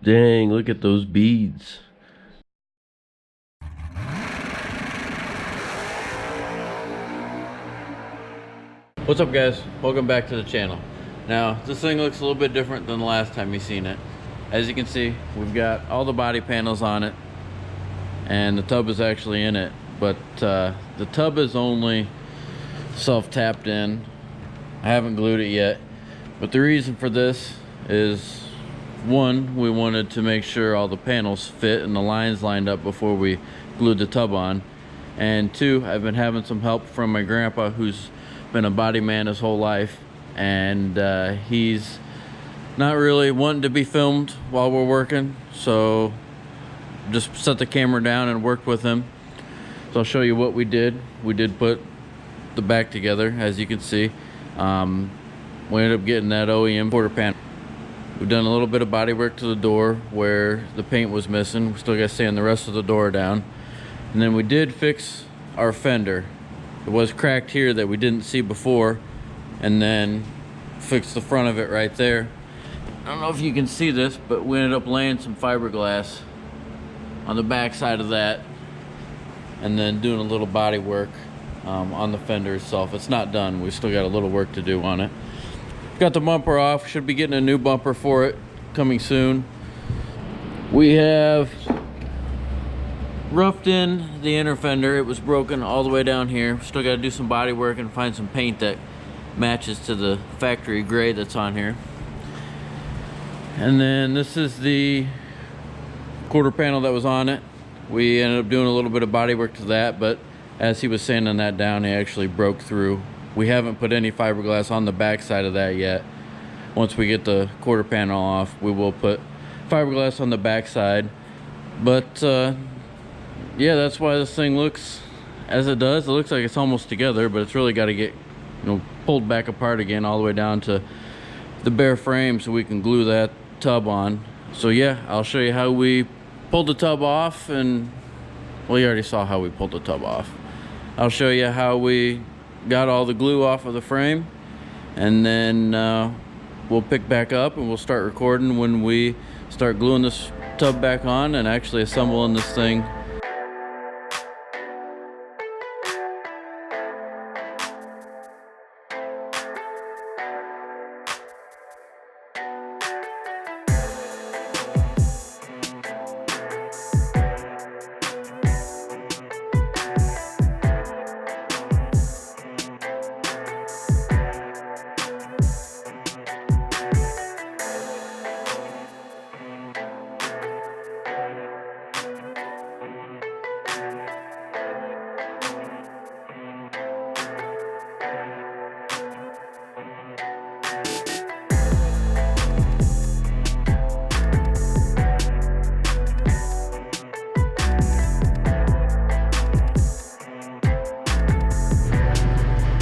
Dang, look at those beads. What's up, guys? Welcome back to the channel. Now, this thing looks a little bit different than the last time you've seen it. As you can see, we've got all the body panels on it, and the tub is actually in it, but the tub is only self-tapped in. I haven't glued it yet, but the reason for this is, one, we wanted to make sure all the panels fit and the lines lined up before we glued the tub on, and two, I've been having some help from my grandpa, who's been a body man his whole life, and he's not really wanting to be filmed while we're working, so just set the camera down and worked with him. So I'll show you what we did. We did put the back together, as you can see. We ended up getting that OEM quarter panel. We've done a little bit of body work to the door where the paint was missing. We still got to sand the rest of the door down. And then we did fix our fender. It was cracked here that we didn't see before, and then fixed the front of it right there. I don't know if you can see this, but we ended up laying some fiberglass on the back side of that, and then doing a little body work on the fender itself. It's not done. We still got a little work to do on it. Got the bumper off. Should be getting a new bumper for it coming soon. We have roughed in the inner fender. It was broken all the way down here. Still got to do some body work and find some paint that matches to the factory gray that's on here. And then this is the quarter panel that was on it. We ended up doing a little bit of body work to that, but as he was sanding that down, he actually broke through. We haven't put any fiberglass on the back side of that yet. Once we get the quarter panel off, we will put fiberglass on the back side. But yeah, that's why this thing looks as it does. It looks like it's almost together, but it's really got to get, pulled back apart again all the way down to the bare frame so we can glue that tub on. So yeah, I'll show you how we pulled the tub off, and well, you already saw how we pulled the tub off. I'll show you how we got all the glue off of the frame, and then we'll pick back up and we'll start recording when we start gluing this tub back on and actually assembling this thing.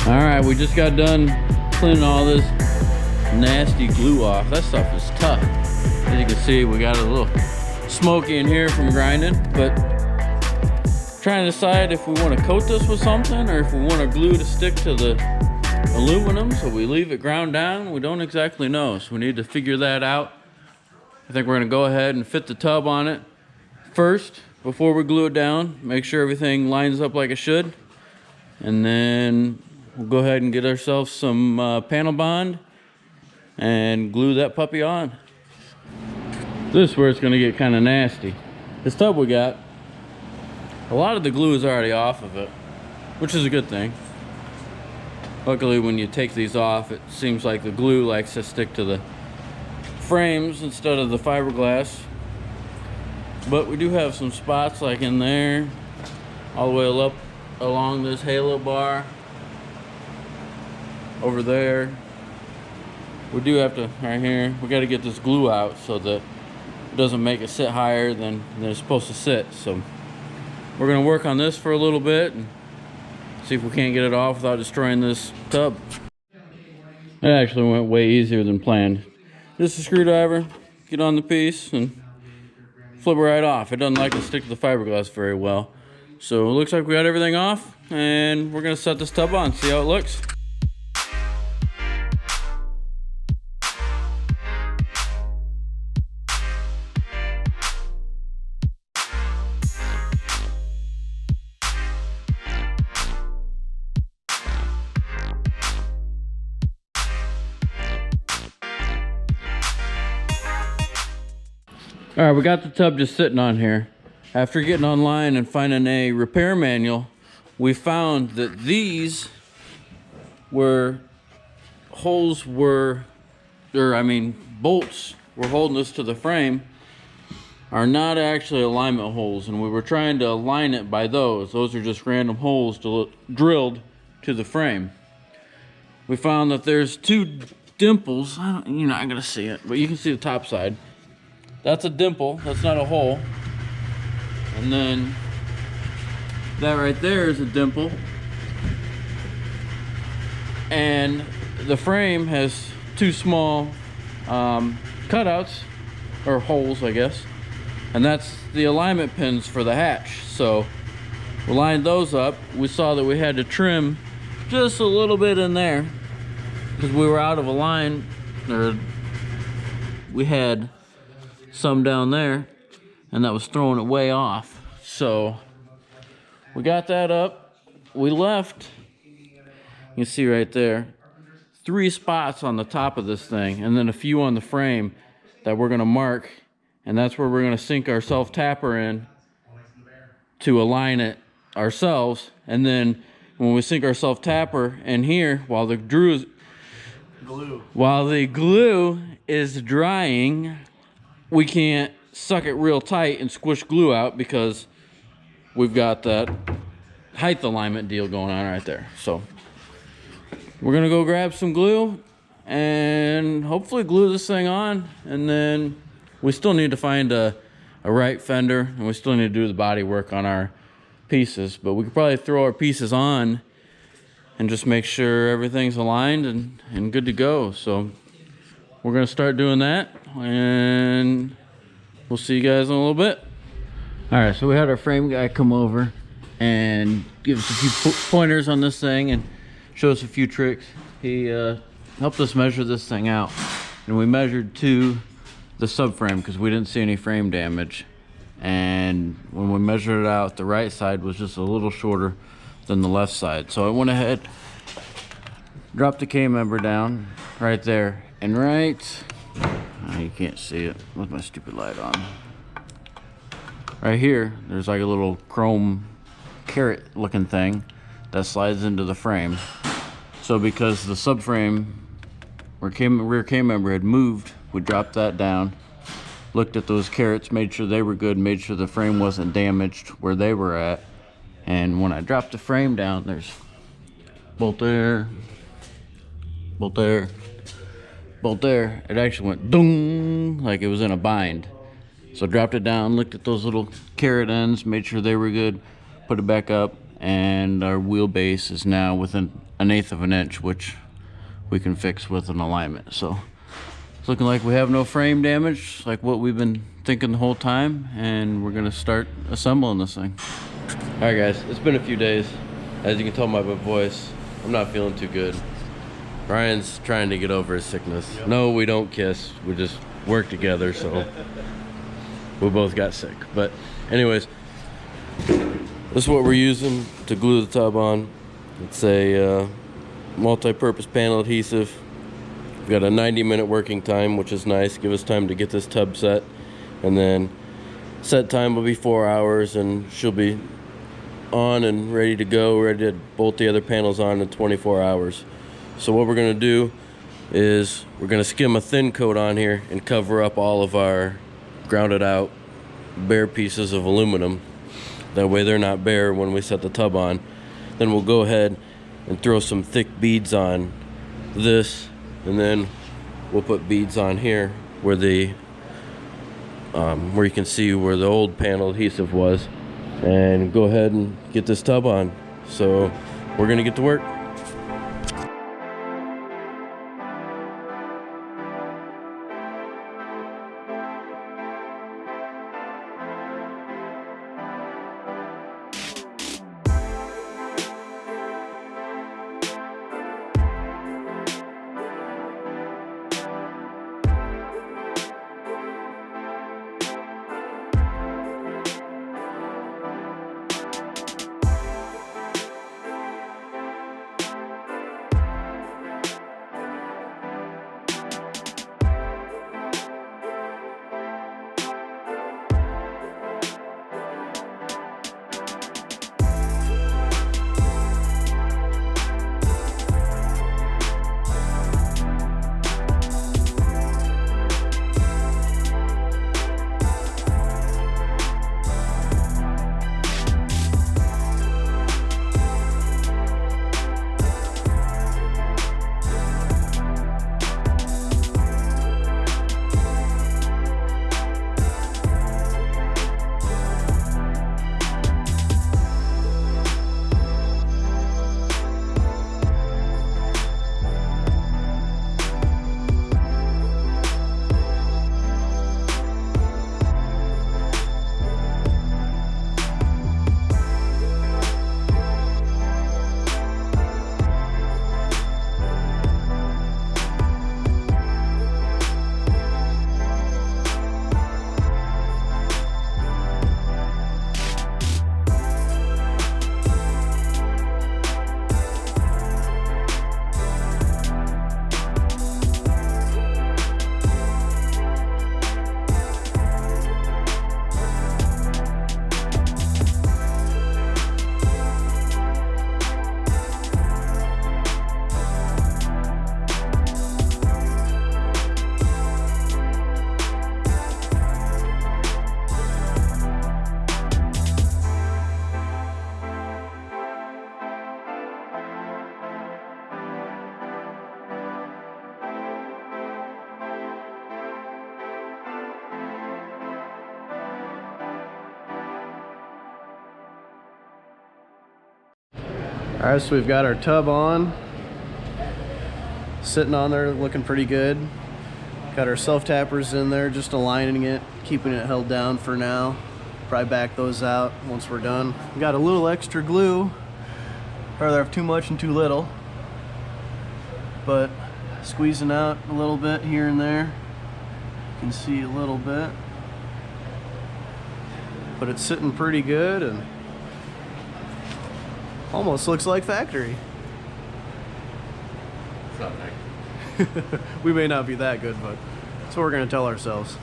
Alright, we just got done cleaning all this nasty glue off. That stuff is tough. As you can see, we got a little smoky in here from grinding, but trying to decide if we want to coat this with something or if we want to glue to stick to the aluminum so we leave it ground down. We don't exactly know, so we need to figure that out. I think we're going to go ahead and fit the tub on it first before we glue it down, make sure everything lines up like it should, and then we'll go ahead and get ourselves some panel bond and glue that puppy on. This is where it's going to get kind of nasty. This tub we got, a lot of the glue is already off of it, which is a good thing. Luckily, when you take these off, it seems like the glue likes to stick to the frames instead of the fiberglass. But we do have some spots like in there, all the way up along this halo bar. Over there, we do have to, right here, we got to get this glue out so that it doesn't make it sit higher than it's supposed to sit. So we're going to work on this for a little bit and see if we can't get it off without destroying this tub. It actually went way easier than planned. Just a screwdriver, get on the piece and flip it right off. It doesn't like to stick to the fiberglass very well. So it looks like we got everything off, and we're going to set this tub on, see how it looks. All right, we got the tub just sitting on here. After getting online and finding a repair manual, we found that these bolts were holding this to the frame are not actually alignment holes, and we were trying to align it by those. Those are just random holes drilled to the frame. We found that there's two dimples. You're not gonna see it, but you can see the top side. That's a dimple, that's not a hole. And then that right there is a dimple. And the frame has two small cutouts, or holes, I guess. And that's the alignment pins for the hatch. So we lined those up. We saw that we had to trim just a little bit in there because we were out of a line, or we had some down there and that was throwing it way off. So we got that up. We left, you can see right there, 3 spots on the top of this thing and then a few on the frame that we're gonna mark, and that's where we're gonna sink our self-tapper in to align it ourselves. And then when we sink our self-tapper in here, while the glue is drying, we can't suck it real tight and squish glue out because we've got that height alignment deal going on right there. So we're gonna go grab some glue and hopefully glue this thing on, and then we still need to find a right fender, and we still need to do the body work on our pieces, but we could probably throw our pieces on and just make sure everything's aligned and good to go. So we're gonna start doing that, and we'll see you guys in a little bit. All right, so we had our frame guy come over and give us a few pointers on this thing and show us a few tricks. He helped us measure this thing out, and we measured to the subframe because we didn't see any frame damage. And when we measured it out, the right side was just a little shorter than the left side. So I went ahead, dropped the K-member down right there, and you can't see it with my stupid light on. Right here, there's like a little chrome carrot looking thing that slides into the frame. So because the subframe or rear K-member had moved, we dropped that down, looked at those carrots, made sure they were good, made sure the frame wasn't damaged where they were at. And when I dropped the frame down, there's bolt there, bolt there, bolt there. It actually went dung, like it was in a bind. So I dropped it down, looked at those little carrot ends, made sure they were good, put it back up, and our wheelbase is now within 1/8 of an inch, which we can fix with an alignment. So it's looking like we have no frame damage, like what we've been thinking the whole time, and we're gonna start assembling this thing. All right guys, it's been a few days. As you can tell by my voice, I'm not feeling too good. Brian's trying to get over his sickness. Yep. No, we don't kiss, we just work together, so we both got sick. But anyways, this is what we're using to glue the tub on. It's a multi-purpose panel adhesive. We've got a 90-minute working time, which is nice. Give us time to get this tub set, and then set time will be 4 hours, and she'll be on and ready to go, ready to bolt the other panels on in 24 hours. So what we're gonna do is we're gonna skim a thin coat on here and cover up all of our grounded out bare pieces of aluminum. That way they're not bare when we set the tub on. Then we'll go ahead and throw some thick beads on this, and then we'll put beads on here where the where you can see where the old panel adhesive was, and go ahead and get this tub on. So we're gonna get to work. All right, so we've got our tub on, sitting on there looking pretty good. Got our self-tappers in there, just aligning it, keeping it held down for now. Probably back those out once we're done. We got a little extra glue, rather have too much and too little, but squeezing out a little bit here and there. You can see a little bit, but it's sitting pretty good and almost looks like factory. It's not factory. We may not be that good, but that's what we're gonna tell ourselves.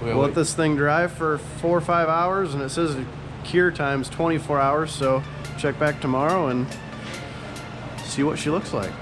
We'll let this thing dry for 4 or 5 hours, and it says the cure time's 24 hours, so check back tomorrow and see what she looks like.